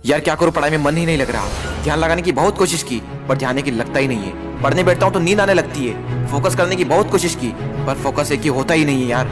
यार क्या करूं, पढ़ाई में मन ही नहीं लग रहा। ध्यान लगाने की बहुत कोशिश की पर ध्यान की लगता ही नहीं है। पढ़ने बैठता हूं तो नींद आने लगती है। फोकस करने की बहुत कोशिश की पर फोकस एक ही होता ही नहीं है यार।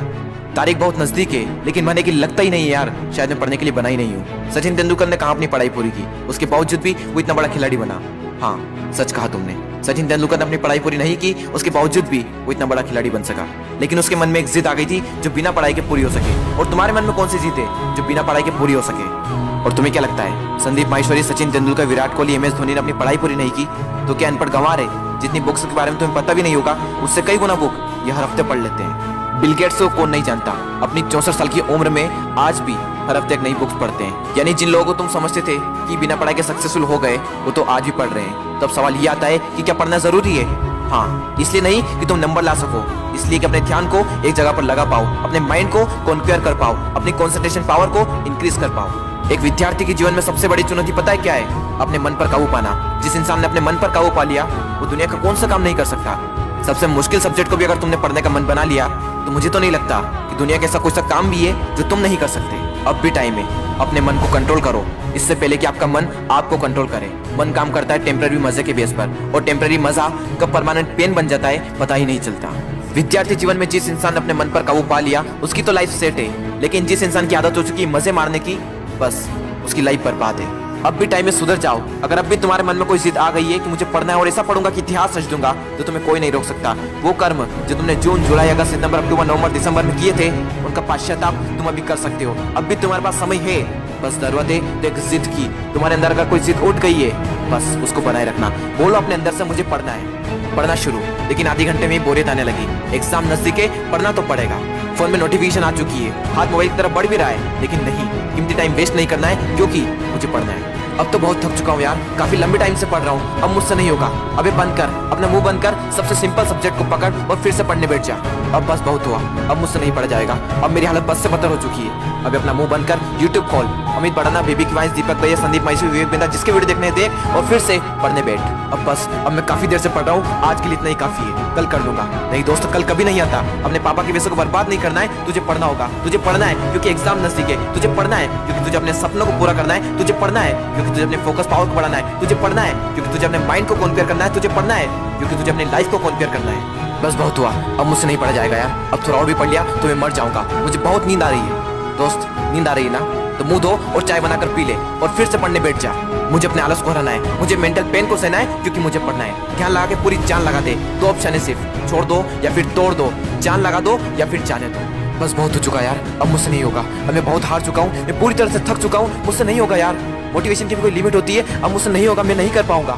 तारीख बहुत नजदीक है लेकिन मन की लगता ही नहीं है यार। शायद मैं पढ़ने के लिए बना ही नहीं हूँ। सचिन तेंदुलकर ने कहाँ अपनी पढ़ाई पूरी की, उसके बावजूद भी वो इतना बड़ा खिलाड़ी बना। हाँ सच कहा तुमने, सचिन तेंदुलकर ने अपनी पढ़ाई पूरी नहीं की, उसके बावजूद भी वो इतना बड़ा खिलाड़ी बन सका। लेकिन उसके मन में एक जिद आ गई थी जो बिना पढ़ाई के पूरी हो सके। और तुम्हारे मन में कौन सी जिद है जो बिना पढ़ाई के पूरी हो सके? और तुम्हें क्या लगता है संदीप माहेश्वरी, सचिन तेंदुलकर, विराट कोहली, MS धोनी ने अपनी पढ़ाई पूरी नहीं की तो क्या अनपढ़ गंवार है? जितनी बुक्स के बारे में तुम्हें पता भी नहीं होगा उससे कई गुना बुक ये हर हफ्ते पढ़ लेते हैं। बिल गेट्स को कौन नहीं जानता, अपनी 64 साल की उम्र में आज भी हर हफ्ते एक नई बुक्स पढ़ते हैं। यानी जिन लोगों को तुम समझते थे कि बिना पढ़ाई के सक्सेसफुल हो गए वो तो आज भी पढ़ रहे हैं। तब सवाल ये आता है कि क्या पढ़ना जरूरी है? हाँ, इसलिए नहीं कि तुम नंबर ला सको, इसलिए कि अपने ध्यान को एक जगह पर लगा पाओ, अपने माइंड को कॉन्क्वेयर कर पाओ, अपनी कॉन्सेंट्रेशन पावर को इंक्रीज कर पाओ। एक विद्यार्थी के जीवन में सबसे बड़ी चुनौती पता है क्या है? अपने मन पर काबू पाना। जिस इंसान ने अपने मन पर काबू पा लिया वो दुनिया का कौन सा काम नहीं कर सकता। सबसे मुश्किल सब्जेक्ट को भी अगर तुमने पढ़ने का मन बना लिया तो मुझे तो नहीं लगता कि दुनिया का ऐसा कोई सा काम भी है जो तुम नहीं कर सकते। अब भी टाइम है, अपने मन को कंट्रोल करो इससे पहले कि आपका मन आपको कंट्रोल करे। मन काम करता है टेम्पररी मजे के बेस पर और टेम्पररी मजा कब परमानेंट पेन बन जाता है पता ही नहीं चलता। विद्यार्थी जीवन में जिस इंसान ने अपने मन पर काबू पा लिया उसकी तो लाइफ सेट है, लेकिन जिस इंसान की आदत हो चुकी है मजे मारने की, बस उसकी लाइफ बर्बाद है। अब भी टाइम में सुधर जाओ। अगर अब भी तुम्हारे मन में कोई जिद आ गई है कि मुझे पढ़ना है और ऐसा पढ़ूंगा कि इतिहास रच दूंगा तो तुम्हें कोई नहीं रोक सकता। वो कर्म जो तुमने जून, जुलाई, अगस्त, सितंबर, अक्टूबर, नवंबर, दिसंबर में किए थे उनका पश्चाताप तुम अभी कर सकते हो। अब भी तुम्हारे पास समय है, बस जरूरत है तो एक जिद की। तुम्हारे अंदर अगर कोई जिद उठ गई है बस उसको बनाए रखना। बोलो अपने अंदर से मुझे पढ़ना है, पढ़ना शुरू। लेकिन आधे घंटे में बोरियत आने लगी, एग्जाम नजदीक है, पढ़ना तो पड़ेगा। फोन में नोटिफिकेशन आ चुकी है, हाथ मोबाइल की तरफ बढ़ भी रहा है, लेकिन नहीं, कीमती टाइम वेस्ट नहीं करना है क्योंकि मुझे पढ़ना है। अब तो बहुत थक चुका हूँ यार, काफी लंबे टाइम से पढ़ रहा हूँ, अब मुझसे नहीं होगा। अबे बंद कर, अपना मुंह बंद कर, सबसे सिंपल सब्जेक्ट को पकड़ और फिर से पढ़ने बैठ जा। अब बस बहुत हुआ, अब मुझसे नहीं पढ़ा जाएगा। अब मेरी हालत बस से बदतर हो चुकी है। अब अपना मुंह बंद कर, यूट्यूब खोल, अमित बड़ाना, बेबी की वॉइस, दीपक भैया, संदीप माहेश्वरी, विवेक बिंदा, जिसके वीडियो देखने देख और फिर से पढ़ने बैठ। अब बस, अब मैं काफी देर से पढ़ रहा हूँ, आज के लिए इतना ही काफी है, कल कर लूंगा। नहीं दोस्त, कल कभी नहीं आता। अपने पापा के पैसे को बर्बाद नहीं करना है, तुझे पढ़ना होगा। तुझे पढ़ना है क्योंकि एग्जाम नजदीक है, तुझे पढ़ना है क्योंकि तुझे अपने सपनों को पूरा करना है, तुझे पढ़ना है क्योंकि तुझे अपने फोकस पावर को बढ़ाना है, तुझे पढ़ना है क्योंकि तुझे अपने माइंड को कॉन्क्वेयर करना है, तुझे पढ़ना है क्योंकि तुझे अपनी लाइफ को कॉन्क्वेयर करना है। बस बहुत हुआ, अब मुझसे नहीं पढ़ा जाएगा यार। अब थोड़ा और भी पढ़ लिया तो मैं मर जाऊंगा। मुझे बहुत नींद आ रही है। दोस्त, नींद आ रही है ना तो मुंह धो और चाय बनाकर पी ले और फिर से पढ़ने बैठ जा। मुझे अपने आलस को हराना है, मुझे मेंटल पेन को सहना है क्योंकि मुझे पढ़ना है। ध्यान लगा के पूरी जान लगा दे। दो ऑप्शन है सिर्फ, छोड़ दो या फिर तोड़ दो, जान लगा दो या फिर जाने दो। बस बहुत हो चुका यार, अब मुझसे नहीं होगा। अब मैं बहुत हार चुका हूँ, मैं पूरी तरह से थक चुका हूँ, मुझसे नहीं होगा यार। मोटिवेशन की भी कोई लिमिट होती है, अब मुझसे नहीं होगा, मैं नहीं कर पाऊंगा।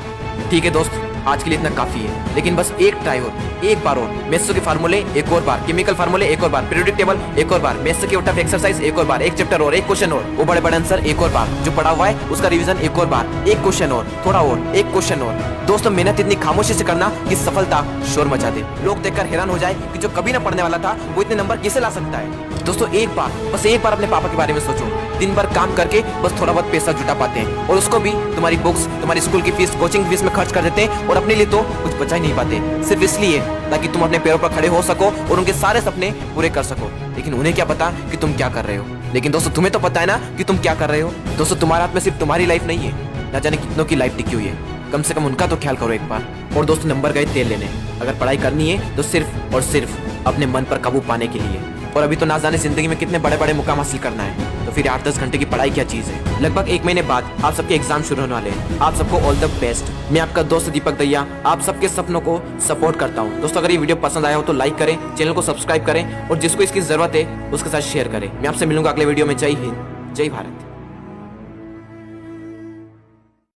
ठीक है दोस्त, आज के लिए इतना काफी है, लेकिन बस एक ट्राई और, एक बार और। मेथ्स के फार्मूले एक और बार, केमिकल फार्मूले एक और बार, पीरियोडिक टेबल एक और बार, मेथ्स के टफ एक्सरसाइज एक और बार, एक चैप्टर और, एक क्वेश्चन और, वो बड़े बड़े आंसर एक और बार, जो पढ़ा हुआ है उसका रिवीजन एक और बार, एक क्वेश्चन और, थोड़ा और, एक क्वेश्चन और। दोस्तों, मेहनत इतनी खामोशी से करना कि सफलता शोर मचा दे, लोग देखकर हैरान हो जाए कि जो कभी ना पढ़ने वाला था वो इतने नंबर कैसे ला सकता है। दोस्तों, एक बार, बस एक बार अपने पापा के बारे में सोचो। दिन भर काम करके बस थोड़ा बहुत पैसा जुटा पाते हैं और उसको भी तुम्हारी बुक्स, तुम्हारी स्कूल की फीस, कोचिंग फीस में खर्च कर देते हैं और अपने लिए तो कुछ बचा ही नहीं पाते, सिर्फ इसलिए ताकि तुम अपने पैरों पर खड़े हो सको और उनके सारे सपने पूरे कर सको। लेकिन उन्हें क्या पता कि तुम क्या कर रहे हो। लेकिन दोस्तों, तुम्हें तो पता है ना कि तुम क्या कर रहे हो। दोस्तों, तुम्हारे हाथ में सिर्फ तुम्हारी लाइफ नहीं है, ना जाने कितनों की लाइफ टिकी हुई है। कम से कम उनका तो ख्याल करो एक बार। और दोस्तों, नंबर गए तेल लेने। अगर पढ़ाई करनी है तो सिर्फ और सिर्फ अपने मन पर काबू पाने के लिए। और अभी तो ना जाने जिंदगी में कितने बड़े बड़े मुकाम हासिल करना है, तो फिर 8-10 घंटे की पढ़ाई क्या चीज है। लगभग 1 महीने बाद आप सबके एग्जाम शुरू होने वाले हैं। आप सबको ऑल द बेस्ट। मैं आपका दोस्त दीपक दैया आप सबके सपनों को सपोर्ट करता हूँ। दोस्तों, अगर ये वीडियो पसंद आया हो तो लाइक करें, चैनल को सब्सक्राइब करें और जिसको इसकी जरूरत है उसके साथ शेयर करें। मैं आपसे मिलूंगा अगले वीडियो में। जय हिंद, जय भारत।